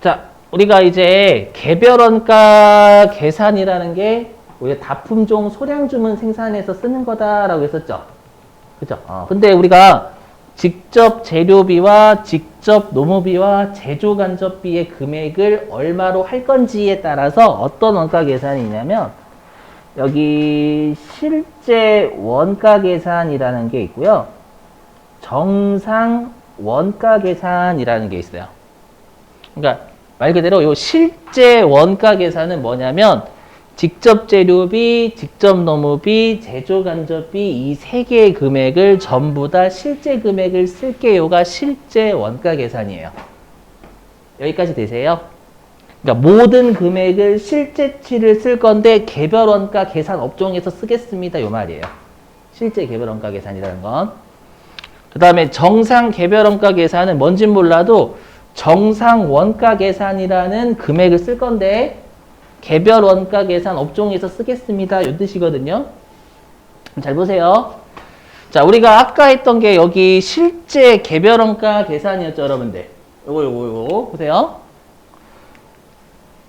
자, 우리가 이제 개별원가 계산이라는 게 우리가 다품종 소량주문 생산해서 쓰는 거다라고 했었죠. 그죠? 근데 우리가 직접 재료비와 직접 노무비와 제조간접비의 금액을 얼마로 할 건지에 따라서 어떤 원가 계산이 있냐면 여기 실제 원가 계산이라는 게 있고요. 정상 원가 계산이라는 게 있어요. 그러니까 말 그대로 요 실제 원가 계산은 뭐냐면 직접 재료비, 직접 노무비, 제조간접비 이 세 개의 금액을 전부 다 실제 금액을 쓸게요가 실제 원가 계산이에요. 여기까지 되세요? 그러니까 모든 금액을 실제치를 쓸 건데 개별 원가 계산 업종에서 쓰겠습니다. 요 말이에요. 실제 개별 원가 계산이라는 건. 그 다음에 정상 개별 원가 계산은 뭔진 몰라도 정상 원가 계산이라는 금액을 쓸 건데 개별 원가 계산 업종에서 쓰겠습니다. 이 뜻이거든요. 잘 보세요. 자, 우리가 아까 했던 게 여기 실제 개별 원가 계산이었죠, 여러분들. 요거 보세요.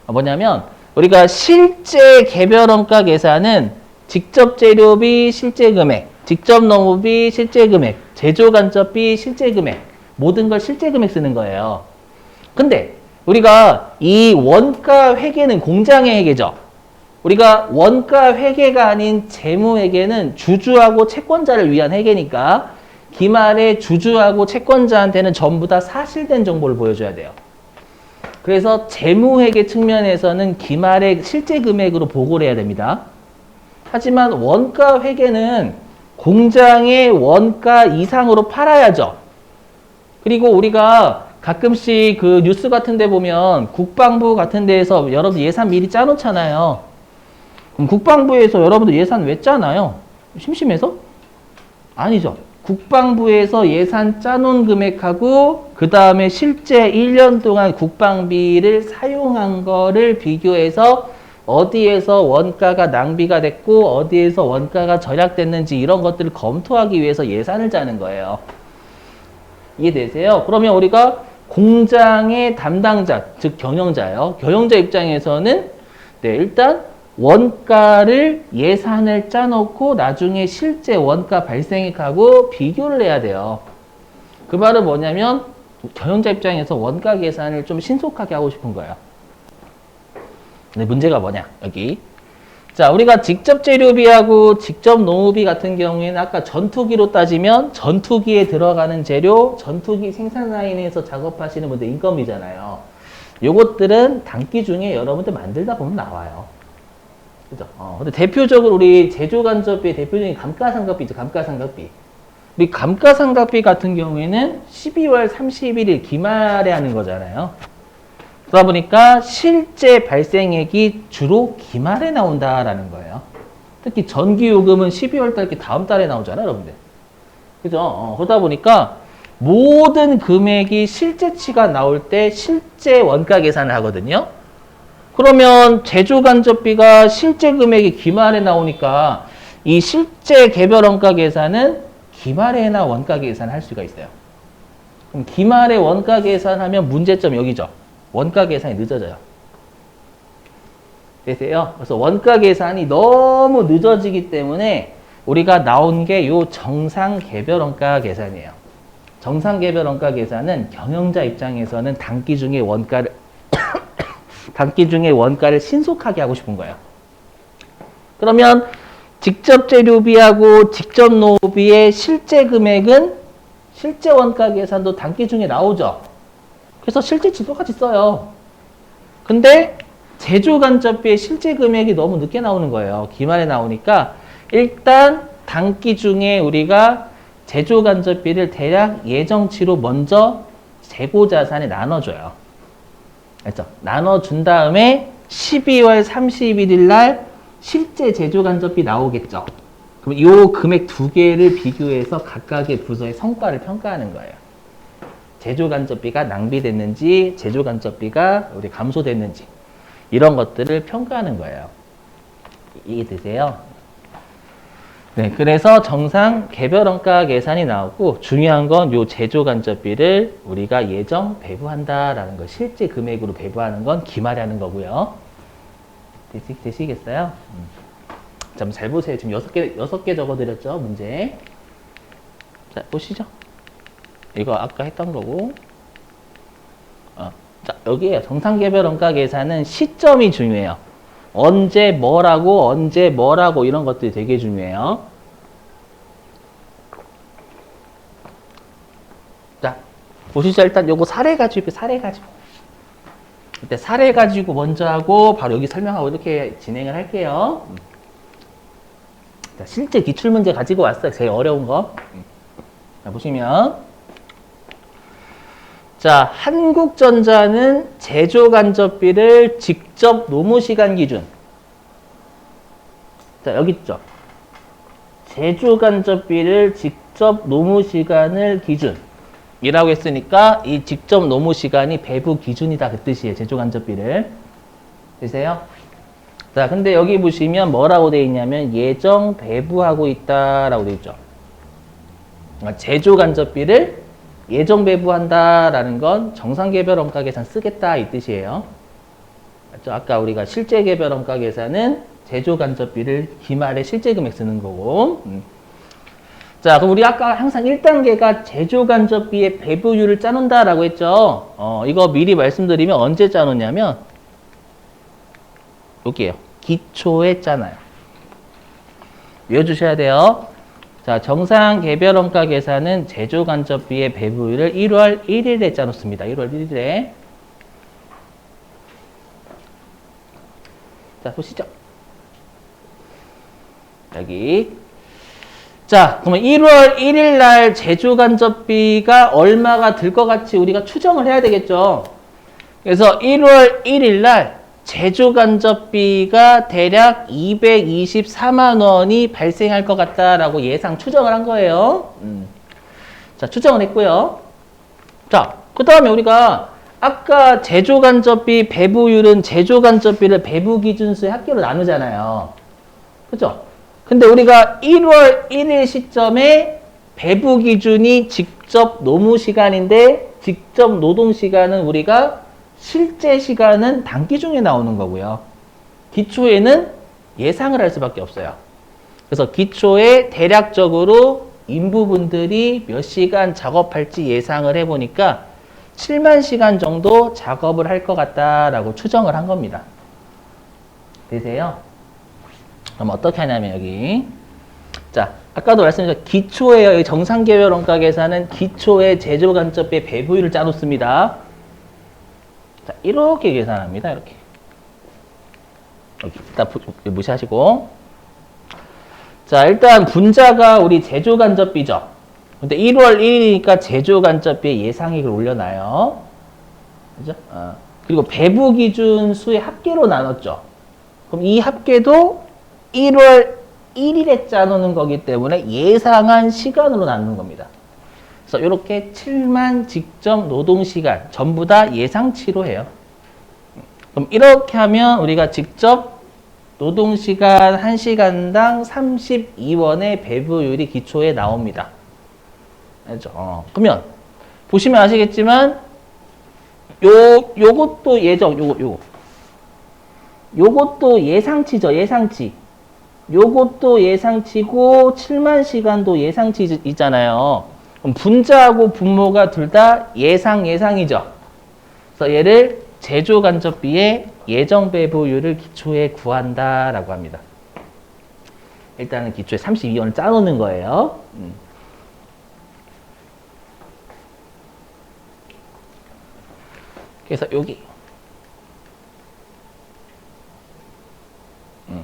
뭐냐면 우리가 실제 개별 원가 계산은 직접 재료비 실제 금액, 직접 노무비 실제 금액, 제조 간접비 실제 금액, 모든 걸 실제 금액 쓰는 거예요. 근데 우리가 이 원가 회계는 공장의 회계죠. 우리가 원가 회계가 아닌 재무 회계는 주주하고 채권자를 위한 회계니까 기말에 주주하고 채권자한테는 전부 다 사실된 정보를 보여줘야 돼요. 그래서 재무 회계 측면에서는 기말의 실제 금액으로 보고를 해야 됩니다. 하지만 원가 회계는 공장의 원가 이상으로 팔아야죠. 그리고 우리가 가끔씩 그 뉴스 같은 데 보면 국방부 같은 데에서 여러분 예산 미리 짜놓잖아요. 그럼 국방부에서 여러분들 예산 왜 짜나요? 심심해서? 아니죠. 국방부에서 예산 짜놓은 금액하고 그 다음에 실제 1년 동안 국방비를 사용한 거를 비교해서 어디에서 원가가 낭비가 됐고 어디에서 원가가 절약됐는지 이런 것들을 검토하기 위해서 예산을 짜는 거예요. 이해되세요? 그러면 우리가 공장의 담당자, 즉 경영자예요. 경영자 입장에서는 일단 원가를 예산을 짜놓고 나중에 실제 원가 발생액하고 비교를 해야 돼요. 그 말은 뭐냐면 경영자 입장에서 원가 계산을 좀 신속하게 하고 싶은 거예요. 근데 문제가 뭐냐? 여기. 자, 우리가 직접 재료비하고 직접 노무비 같은 경우에는 아까 전투기로 따지면 전투기에 들어가는 재료, 전투기 생산 라인에서 작업하시는 분들 인건비잖아요. 요것들은 단기 중에 여러분들 만들다 보면 나와요. 그죠? 근데 대표적으로 우리 제조간접비의 대표적인 감가상각비죠. 감가상각비. 우리 감가상각비 같은 경우에는 12월 31일 기말에 하는 거잖아요. 그러다 보니까 실제 발생액이 주로 기말에 나온다라는 거예요. 특히 전기요금은 12월 달 다음 달에 나오잖아요, 여러분들. 그죠? 그러다 보니까 모든 금액이 실제치가 나올 때 실제 원가 계산을 하거든요. 그러면 제조간접비가 실제 금액이 기말에 나오니까 이 실제 개별 원가 계산은 기말에나 원가 계산을 할 수가 있어요. 그럼 기말에 원가 계산하면 문제점 여기죠. 원가 계산이 늦어져요. 되세요? 그래서 원가 계산이 너무 늦어지기 때문에 우리가 나온 게 요 정상 개별 원가 계산이에요. 정상 개별 원가 계산은 경영자 입장에서는 단기 중에 원가를 신속하게 하고 싶은 거예요. 그러면 직접 재료비하고 직접 노비의 실제 금액은 실제 원가 계산도 단기 중에 나오죠. 그래서 실제치 똑같이 써요. 근데 제조간접비의 실제 금액이 너무 늦게 나오는 거예요. 기말에 나오니까 일단 단기 중에 우리가 제조간접비를 대략 예정치로 먼저 재고자산에 나눠줘요. 알죠? 나눠준 다음에 12월 31일 날 실제 제조간접비 나오겠죠. 그럼 이 금액 두 개를 비교해서 각각의 부서의 성과를 평가하는 거예요. 제조간접비가 낭비됐는지, 제조간접비가 우리 감소됐는지 이런 것들을 평가하는 거예요. 이해되세요? 네, 그래서 정상 개별원가 계산이 나오고 중요한 건 요 제조간접비를 우리가 예정 배부한다라는 거, 실제 금액으로 배부하는 건 기말하는 거고요. 되시겠어요? 자, 잘 보세요. 지금 6개 적어드렸죠, 문제. 자, 보시죠. 이거 아까 했던 거고. 자, 여기에요. 정상 개별원가 계산은 시점이 중요해요. 언제 뭐라고 이런 것들이 되게 중요해요. 자, 보시죠. 일단 요거 사례 가지고 일단 사례 가지고 먼저 하고 바로 여기 설명하고 이렇게 진행을 할게요. 자, 실제 기출문제 가지고 왔어요. 제일 어려운 거. 자, 보시면 자, 한국전자는 제조간접비를 직접 노무시간 기준. 자, 여기 있죠. 제조간접비를 직접 노무시간을 기준이라고 했으니까 이 직접 노무시간이 배부 기준이다 그 뜻이에요. 제조간접비를. 되세요? 자, 근데 여기 보시면 뭐라고 되어 있냐면 예정 배부하고 있다라고 되어 있죠. 제조간접비를 예정 배부한다라는 건 정상개별원가 계산 쓰겠다 이 뜻이에요. 맞죠? 아까 우리가 실제개별원가 계산은 제조간접비를 기말에 실제금액 쓰는 거고. 자, 그럼 우리 아까 항상 1단계가 제조간접비의 배부율을 짜놓는다라고 했죠. 이거 미리 말씀드리면 언제 짜놓냐면 여기에요. 기초에 짜놔요. 외워주셔야 돼요. 자, 정상 개별원가 계산은 제조간접비의 배부율을 1월 1일에 짜놓습니다. 1월 1일에. 자, 보시죠. 여기. 자, 그러면 1월 1일 날 제조간접비가 얼마가 들 것 같이 우리가 추정을 해야 되겠죠. 그래서 1월 1일 날 제조간접비가 대략 224만 원이 발생할 것 같다라고 예상 추정을 한 거예요. 자, 추정을 했고요. 자, 그 다음에 우리가 아까 제조간접비 배부율은 제조간접비를 배부기준수의 합계로 나누잖아요. 그죠? 근데 우리가 1월 1일 시점에 배부기준이 직접 노무시간인데 직접 노동시간은 우리가 실제 시간은 단기 중에 나오는 거고요. 기초에는 예상을 할 수밖에 없어요. 그래서 기초에 대략적으로 인부분들이 몇 시간 작업할지 예상을 해보니까 7만 시간 정도 작업을 할 것 같다라고 추정을 한 겁니다. 되세요? 그럼 어떻게 하냐면 여기 자, 아까도 말씀드렸죠. 기초에요. 여기 정상개별원가 계산은 기초에 제조간접비 배부율을 짜놓습니다. 자, 이렇게 계산합니다. 이렇게. 여기 일단 무시하시고. 자, 일단 분자가 우리 제조간접비죠. 근데 1월 1일이니까 제조간접비의 예상액을 올려놔요. 그죠? 그리고 배부기준 수의 합계로 나눴죠. 그럼 이 합계도 1월 1일에 짜놓는 거기 때문에 예상한 시간으로 나누는 겁니다. 그래서 이렇게 7만 직접 노동시간 전부 다 예상치로 해요. 그럼 이렇게 하면 우리가 직접 노동시간 1시간당 32원의 배부율이 기초에 나옵니다. 알죠? 그러면 보시면 아시겠지만 요것도 요것도 예상치죠. 예상치. 요것도 예상치고 7만 시간도 예상치이잖아요. 그럼 분자하고 분모가 둘 다 예상이죠. 그래서 얘를 제조간접비의 예정 배부율을 기초에 구한다라고 합니다. 일단은 기초에 32원을 짜놓는 거예요. 그래서 여기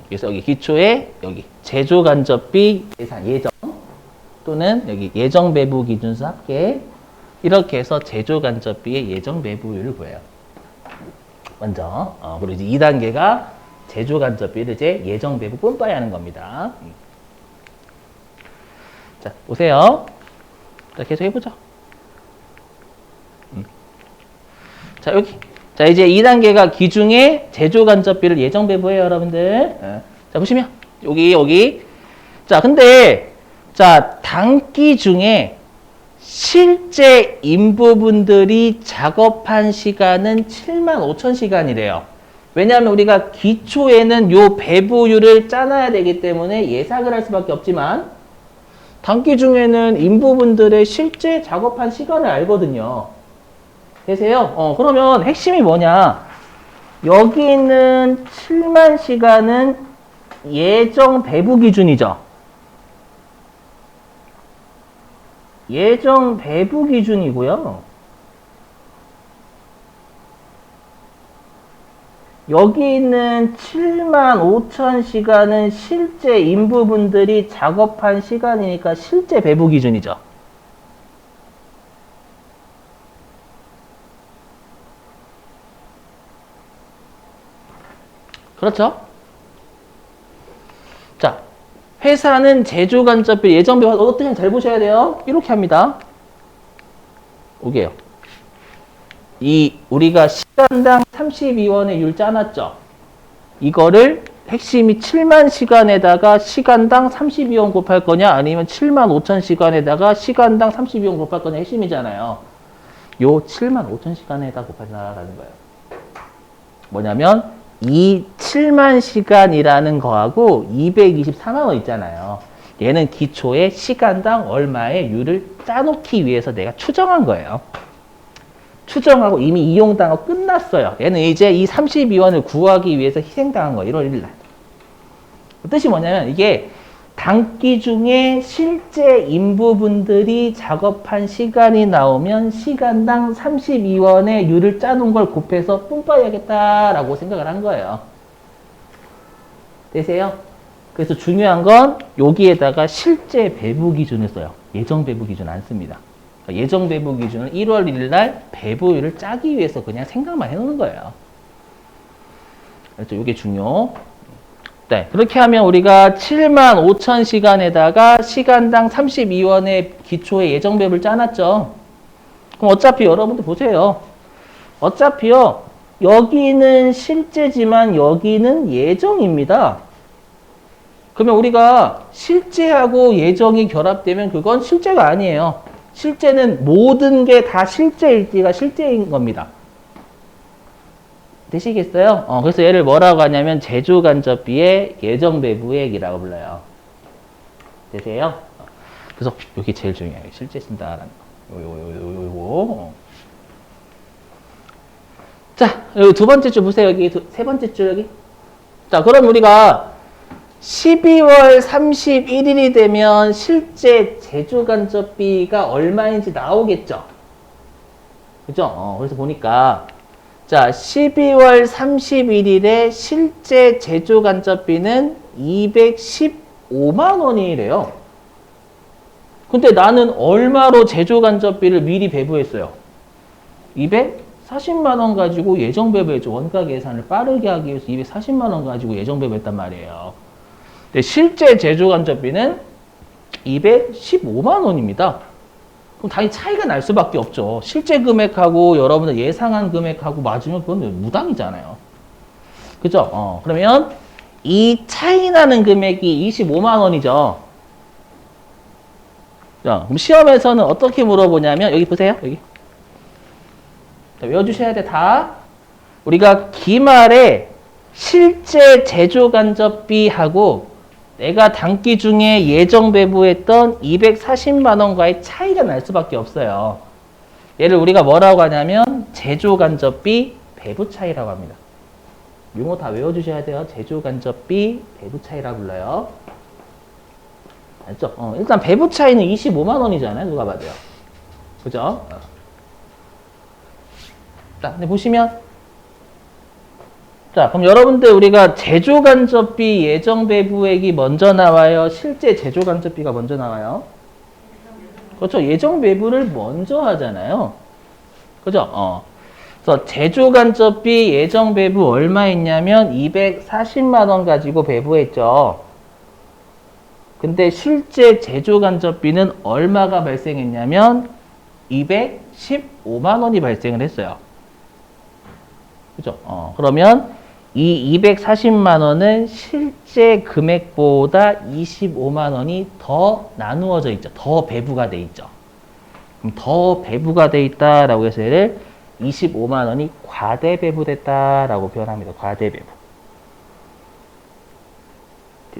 그래서 여기 기초에 여기 제조간접비 예정 또는 여기 예정 배부 기준수 합계 이렇게 해서 제조간접비의 예정 배부율을 구해요. 먼저 그리고 이제 2단계가 제조간접비를 이제 예정 배부 뿜빠이 하는 겁니다. 자, 보세요. 자, 계속 해보죠. 자, 여기. 자, 이제 2단계가 기중에 제조간접비를 예정 배부해요, 여러분들. 자, 보시면 여기 자, 근데 자, 단기 중에 실제 인부분들이 작업한 시간은 75,000시간이래요. 왜냐하면 우리가 기초에는 요 배부율을 짜놔야 되기 때문에 예상을 할 수밖에 없지만 단기 중에는 인부분들의 실제 작업한 시간을 알거든요. 되세요? 그러면 핵심이 뭐냐? 여기 있는 7만 시간은 예정 배부 기준이죠. 예정 배부 기준이고요. 여기 있는 75,000시간은 실제 인부분들이 작업한 시간이니까 실제 배부 기준이죠. 그렇죠? 자, 회사는 제조간접비 예정비 어떻게 잘 보셔야 돼요. 이렇게 합니다. 오게요. 우리가 시간당 32원의 율 짜놨죠. 이거를 핵심이 7만 시간에다가 시간당 32원 곱할 거냐 아니면 7만 5천 시간에다가 시간당 32원 곱할 거냐 핵심이잖아요. 요 7만 5천 시간에다 곱하자라는 거예요. 뭐냐면 이 7만 시간이라는 거하고 224만 원 있잖아요. 얘는 기초에 시간당 얼마의 율을 짜놓기 위해서 내가 추정한 거예요. 추정하고 이미 이용당하고 끝났어요. 얘는 이제 이 32원을 구하기 위해서 희생당한 거예요. 1월 1일 날. 뜻이 뭐냐면 이게 단기 중에 실제 인부분들이 작업한 시간이 나오면 시간당 32원의 율을 짜놓은 걸 곱해서 뿜빠야겠다라고 생각을 한 거예요. 되세요? 그래서 중요한 건 여기에다가 실제 배부 기준을 써요. 예정 배부 기준 안 씁니다. 예정 배부 기준을 1월 1일 날 배부율을 짜기 위해서 그냥 생각만 해놓는 거예요. 그래서 이게 중요. 네, 그렇게 하면 우리가 7만 5천 시간에다가 시간당 32원의 기초의 예정 배부를 짜놨죠. 그럼 어차피 여러분들 보세요. 어차피요. 여기는 실제지만 여기는 예정입니다. 그러면 우리가 실제하고 예정이 결합되면 그건 실제가 아니에요. 실제는 모든 게 다 실제일지가 실제인 겁니다. 되시겠어요? 그래서 얘를 뭐라고 하냐면 제조간접비의 예정배부액이라고 불러요. 되세요? 그래서 여기 제일 중요해요. 실제 쓴다라는 거. 요거. 자, 여기 두 번째 줄 보세요. 여기 세 번째 줄 여기. 자, 그럼 우리가 12월 31일이 되면 실제 제조간접비가 얼마인지 나오겠죠? 그죠? 그래서 보니까 자, 12월 31일에 실제 제조간접비는 215만 원이래요. 근데 나는 얼마로 제조간접비를 미리 배부했어요? 240만 원 가지고 예정 배부했죠. 원가 계산을 빠르게 하기 위해서 240만 원 가지고 예정 배부했단 말이에요. 근데 실제 제조간접비는 215만 원입니다. 그럼 당연히 차이가 날 수밖에 없죠. 실제 금액하고 여러분들 예상한 금액하고 맞으면 그건 무당이잖아요. 그죠? 그러면 이 차이 나는 금액이 25만 원이죠. 자, 그럼 시험에서는 어떻게 물어보냐면 여기 보세요. 여기. 자, 외워주셔야 돼. 다. 우리가 기말에 실제 제조간접비하고 내가 단기 중에 예정 배부했던 240만 원과의 차이가 날 수밖에 없어요. 얘를 우리가 뭐라고 하냐면 제조간접비 배부 차이라고 합니다. 용어 다 외워주셔야 돼요. 제조간접비 배부 차이라고 불러요. 알죠? 일단 배부 차이는 25만 원이잖아요. 누가 봐도요. 그죠? 자, 근데 보시면 자, 그럼 여러분들 우리가 제조간접비 예정 배부액이 먼저 나와요? 실제 제조간접비가 먼저 나와요? 그렇죠. 예정 배부를 먼저 하잖아요. 그죠? 그래서 제조간접비 예정 배부 얼마 있냐면 240만 원 가지고 배부했죠. 근데 실제 제조간접비는 얼마가 발생했냐면 215만 원이 발생을 했어요. 그죠? 그러면 이 240만 원은 실제 금액보다 25만 원이 더 나누어져 있죠. 더 배부가 돼 있죠. 그럼 더 배부가 돼 있다라고 해서 얘를 25만 원이 과대 배부됐다라고 표현합니다. 과대 배부.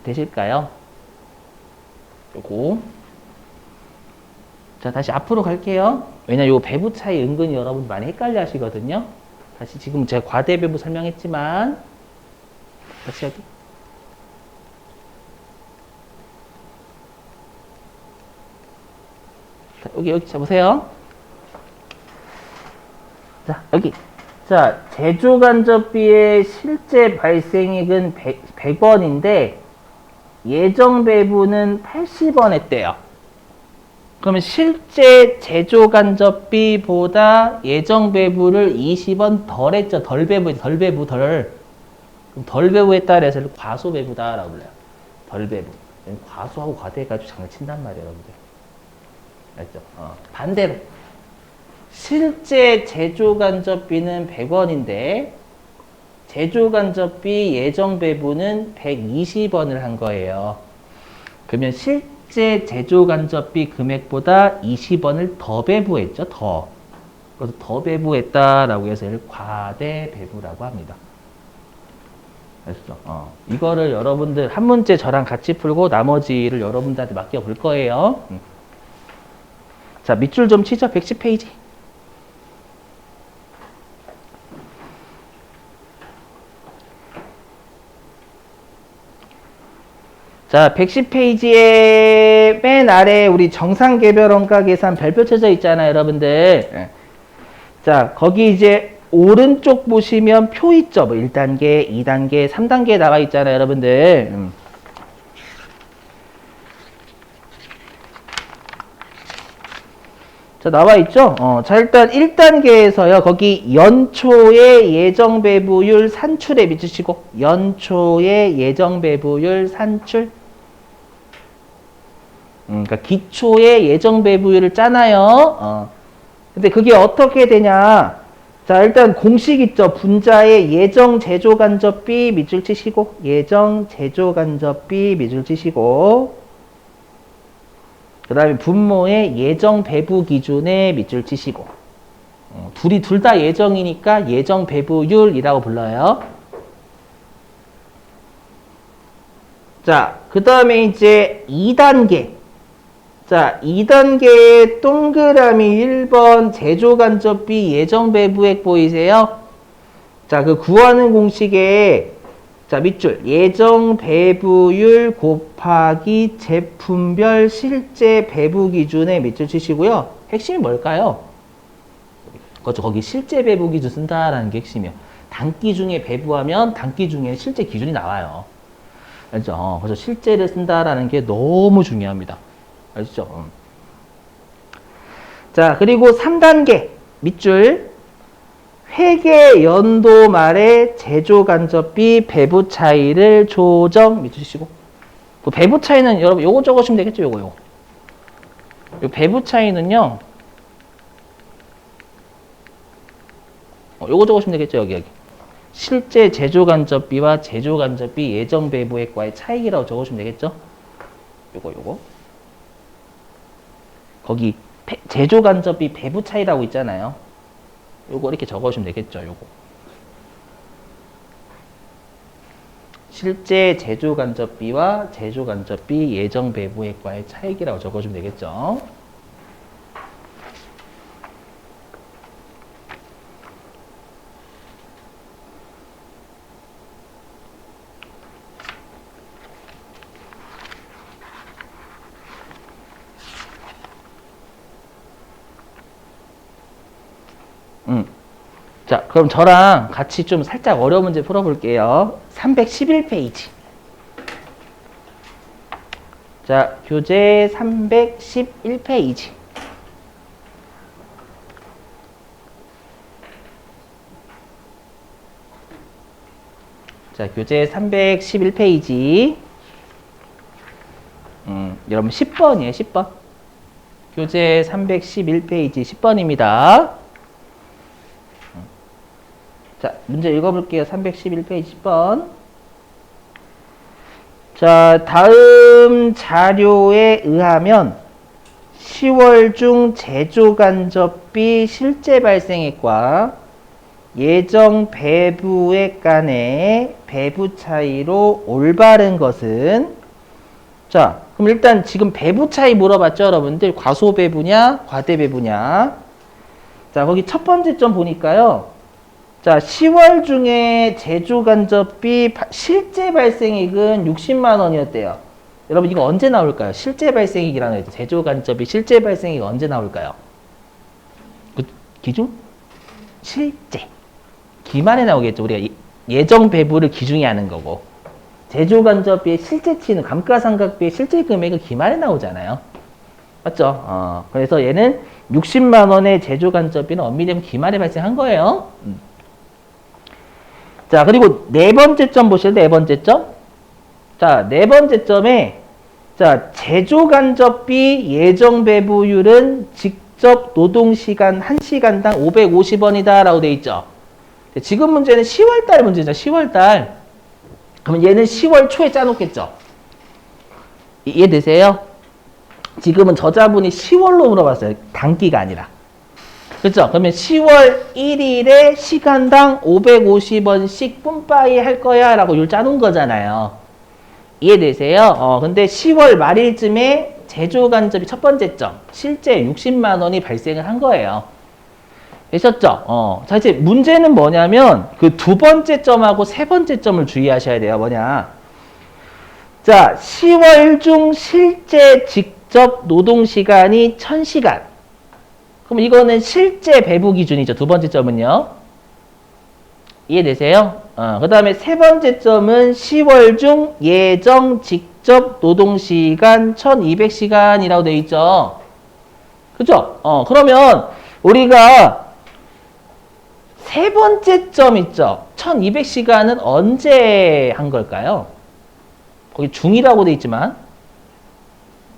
되실까요? 요거. 자, 다시 앞으로 갈게요. 왜냐, 요 배부 차이 은근히 여러분 많이 헷갈려 하시거든요. 다시 지금 제가 과대 배부 설명했지만, 다시 여기. 자, 여기, 자, 보세요. 자, 여기. 자, 제조간접비의 실제 발생액은 100원인데, 예정 배부는 80원 했대요. 그러면 실제 제조간접비보다 예정 배부를 20원 덜 했죠. 덜 배부. 그럼 덜 배부했다 그래서 과소 배부다라고 불러요. 덜 배부. 과소하고 과대해가지고 장난친단 말이에요, 여러분들. 알죠? 반대로. 실제 제조간접비는 100원인데, 제조간접비 예정 배부는 120원을 한 거예요. 그러면 실제 제조간접비 금액보다 20원을 더 배부했죠, 더. 그래서 더 배부했다라고 해서 이걸 과대 배부라고 합니다. 알겠죠? 이거를 여러분들 한 문제 저랑 같이 풀고 나머지를 여러분들한테 맡겨볼 거예요. 자, 밑줄 좀 치죠, 110페이지. 자, 110페이지에 맨 아래 우리 정상개별원가 계산 별표 쳐져 있잖아요, 여러분들. 자, 거기 이제 오른쪽 보시면 표 있죠? 뭐 1단계, 2단계, 3단계 나와 있잖아요, 여러분들. 자, 나와 있죠? 자, 일단 1단계에서요, 거기 연초의 예정배부율 산출에 밑주시고, 연초의 예정배부율 산출. 그러니까 기초의 예정배부율을 짜나요? 근데 그게 어떻게 되냐? 자, 일단 공식 있죠? 분자의 예정제조간접비 밑줄 치시고, 예정제조간접비 밑줄 치시고, 그 다음에 분모의 예정배부 기준에 밑줄 치시고, 둘 다 예정이니까 예정배부율이라고 불러요. 자, 그 다음에 이제 2단계. 자, 2단계의 동그라미 1번 제조간접비 예정배부액 보이세요? 자, 그 구하는 공식에 자, 밑줄 예정배부율 곱하기 제품별 실제 배부 기준에 밑줄 치시고요. 핵심이 뭘까요? 그렇죠. 거기 실제 배부 기준 쓴다라는 게 핵심이에요. 단기 중에 배부하면 단기 중에 실제 기준이 나와요. 알죠? 그래서 실제를 쓴다라는 게 너무 중요합니다. 알죠? 자, 그리고 3단계 밑줄 회계 연도 말에 제조간접비 배부 차이를 조정 밑주시고, 그 배부 차이는 여러분 요거 적으시면 되겠죠? 요거. 요 배부 차이는요, 요거 적으시면 되겠죠? 여기. 실제 제조간접비와 제조간접비 예정 배부액과의 차이라고 적으시면 되겠죠? 요거. 거기 제조간접비 배부 차이라고 있잖아요. 요거 이렇게 적으시면 되겠죠, 요거. 실제 제조간접비와 제조간접비 예정 배부액과의 차이라고 적어주면 되겠죠. 자, 그럼 저랑 같이 좀 살짝 어려운 문제 풀어볼게요. 311페이지. 자, 교재 311페이지. 자, 교재 311페이지. 여러분 10번이에요, 10번. 교재 311페이지 10번입니다. 자, 문제 읽어볼게요. 311페이지 10번. 자, 다음 자료에 의하면 10월 중 제조 간접비 실제 발생액과 예정 배부액 간의 배부 차이로 올바른 것은, 자, 그럼 일단 지금 배부 차이 물어봤죠, 여러분들? 과소 배부냐, 과대 배부냐? 자, 거기 첫 번째 점 보니까요. 자, 10월 중에 제조 간접비 실제 발생액은 60만 원이었대요. 여러분, 이거 언제 나올까요? 실제 발생액이라는 거죠. 제조 간접비 실제 발생액이 언제 나올까요? 그 기준? 실제. 기만에 나오겠죠. 우리가 예정 배부를 기준이 하는 거고. 제조 간접비의 실제치는 감가상각비의 실제 금액은 기만에 나오잖아요. 맞죠? 그래서 얘는 60만 원의 제조 간접비는 엄밀히 기만에 발생한 거예요. 자, 그리고 네 번째 점 보실래요? 네 번째 점. 자, 네 번째 점에, 자, 제조 간접비 예정 배부율은 직접 노동시간 1시간당 550원이다 라고 돼 있죠. 지금 문제는 10월달 문제죠. 10월달. 그러면 얘는 10월 초에 짜놓겠죠. 이해되세요? 지금은 저자분이 10월로 물어봤어요. 단기가 아니라. 그렇죠? 그러면 10월 1일에 시간당 550원씩 뿜빠이 할 거야 라고 율 짜놓은 거잖아요. 이해되세요? 근데 10월 말일쯤에 제조 간접이 첫 번째 점, 실제 60만 원이 발생을 한 거예요. 되셨죠? 자, 이제 문제는 뭐냐면 그 두 번째 점하고 세 번째 점을 주의하셔야 돼요. 뭐냐? 자, 10월 중 실제 직접 노동시간이 1000시간. 그럼 이거는 실제 배부 기준이죠. 두 번째 점은요. 이해되세요? 그 다음에 세 번째 점은 10월 중 예정 직접 노동시간 1200시간이라고 되어 있죠. 그죠? 그러면 우리가 세 번째 점 있죠. 1200시간은 언제 한 걸까요? 거기 중이라고 되어 있지만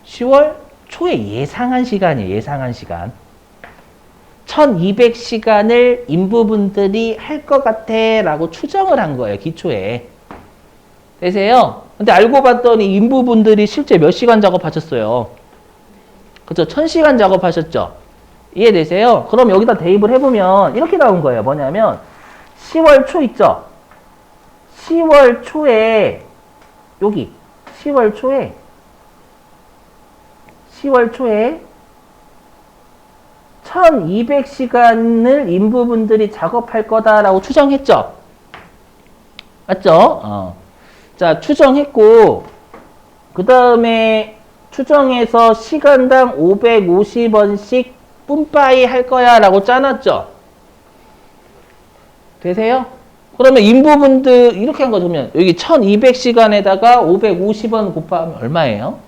10월 초에 예상한 시간이에요. 예상한 시간. 1200시간을 인부분들이 할 것 같아 라고 추정을 한 거예요. 기초에. 되세요? 근데 알고 봤더니 인부분들이 실제 몇 시간 작업하셨어요? 그쵸? 1000시간 작업하셨죠? 이해되세요? 그럼 여기다 대입을 해보면 이렇게 나온 거예요. 뭐냐면 10월 초 있죠? 10월 초에 여기 10월 초에 1200시간을 인부분들이 작업할 거다라고 추정했죠? 맞죠? 자, 추정했고, 그 다음에 추정해서 시간당 550원씩 뿜빠이 할 거야 라고 짜놨죠? 되세요? 그러면 인부분들 이렇게 한 거죠. 그러면 여기 1200시간에다가 550원 곱하면 얼마예요?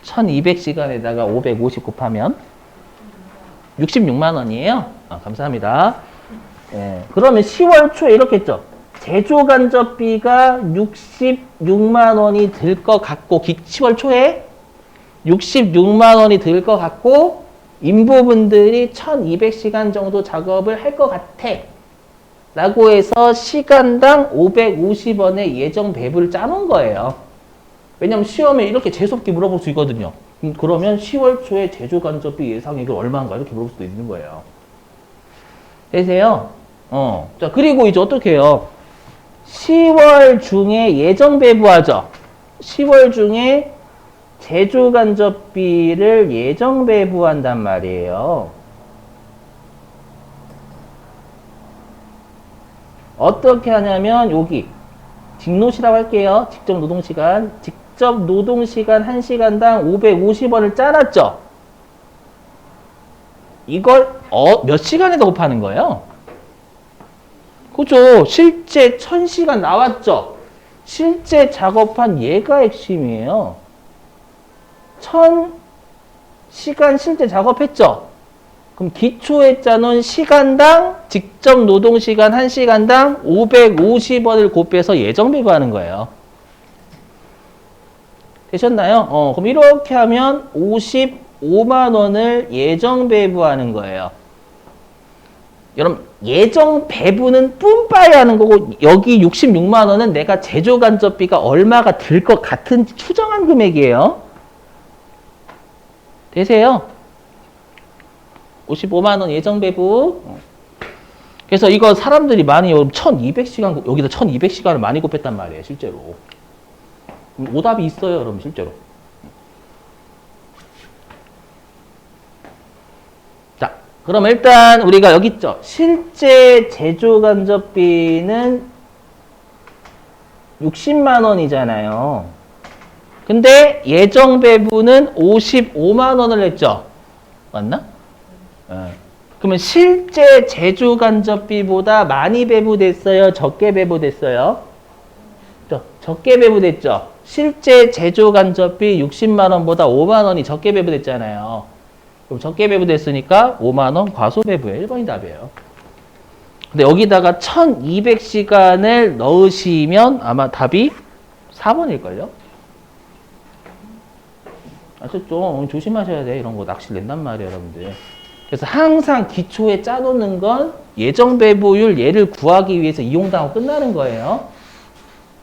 1200시간에다가 550 곱하면 66만 원이에요. 감사합니다. 예, 그러면 10월 초에 이렇게 했죠. 제조 간접비가 66만 원이 들 것 같고 10월 초에 66만 원이 들 것 같고 인부분들이 1200시간 정도 작업을 할 것 같아 라고 해서 시간당 550원의 예정 배부를 짜놓은 거예요. 왜냐면 시험에 이렇게 재수없게 물어볼 수 있거든요. 그러면 10월 초에 제조 간접비 예상액이 얼마인가 이렇게 물어볼 수도 있는 거예요. 되세요? 자, 그리고 이제 어떻게 해요? 10월 중에 예정 배부하죠? 10월 중에 제조 간접비를 예정 배부한단 말이에요. 어떻게 하냐면 여기 직노시라고 할게요. 직접 노동시간. 직접 노동시간 1시간당 550원을 짜놨죠? 이걸 몇 시간에다 곱하는 거예요? 그죠? 실제 1000시간 나왔죠? 실제 작업한 얘가 핵심이에요. 1000시간 실제 작업했죠? 그럼 기초에 짜놓은 시간당 직접 노동시간 1시간당 550원을 곱해서 예정 배부하는 거예요. 되셨나요? 그럼 이렇게 하면 55만 원을 예정 배부하는 거예요. 여러분 예정 배분은 뿜빠이 하는 거고 여기 66만 원은 내가 제조 간접비가 얼마가 들 것 같은지 추정한 금액이에요. 되세요? 55만 원 예정 배분. 그래서 이거 사람들이 많이 1200시간 여기다 1200시간을 많이 곱했단 말이에요, 실제로. 오답이 있어요, 여러분, 실제로. 자, 그럼 일단 우리가 여기 있죠. 실제 제조 간접비는 60만 원이잖아요. 근데 예정 배분은 55만 원을 냈죠. 맞나? 그러면 실제 제조 간접비보다 많이 배부됐어요? 적게 배부됐어요? 적게 배부됐죠? 실제 제조 간접비 60만 원보다 5만 원이 적게 배부됐잖아요. 그럼 적게 배부됐으니까 5만 원 과소 배부예요. 1번이 답이에요. 근데 여기다가 1200시간을 넣으시면 아마 답이 4번일걸요? 아셨죠? 조심하셔야 돼. 이런 거 낚시를 낸단 말이에요, 여러분들. 그래서 항상 기초에 짜놓는 건 예정 배부율 얘를 구하기 위해서 이용당하고 끝나는 거예요.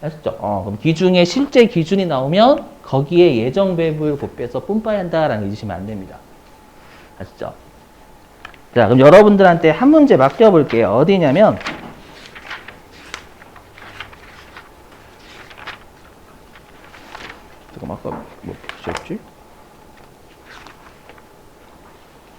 아셨죠? 그럼 기중에 실제 기준이 나오면 거기에 예정 배부율 곱해서 뿜빠이 한다라는 거 잊으시면 안 됩니다. 아셨죠? 자, 그럼 여러분들한테 한 문제 맡겨볼게요. 어디냐면 잠깐만 아까 뭐 보셨지?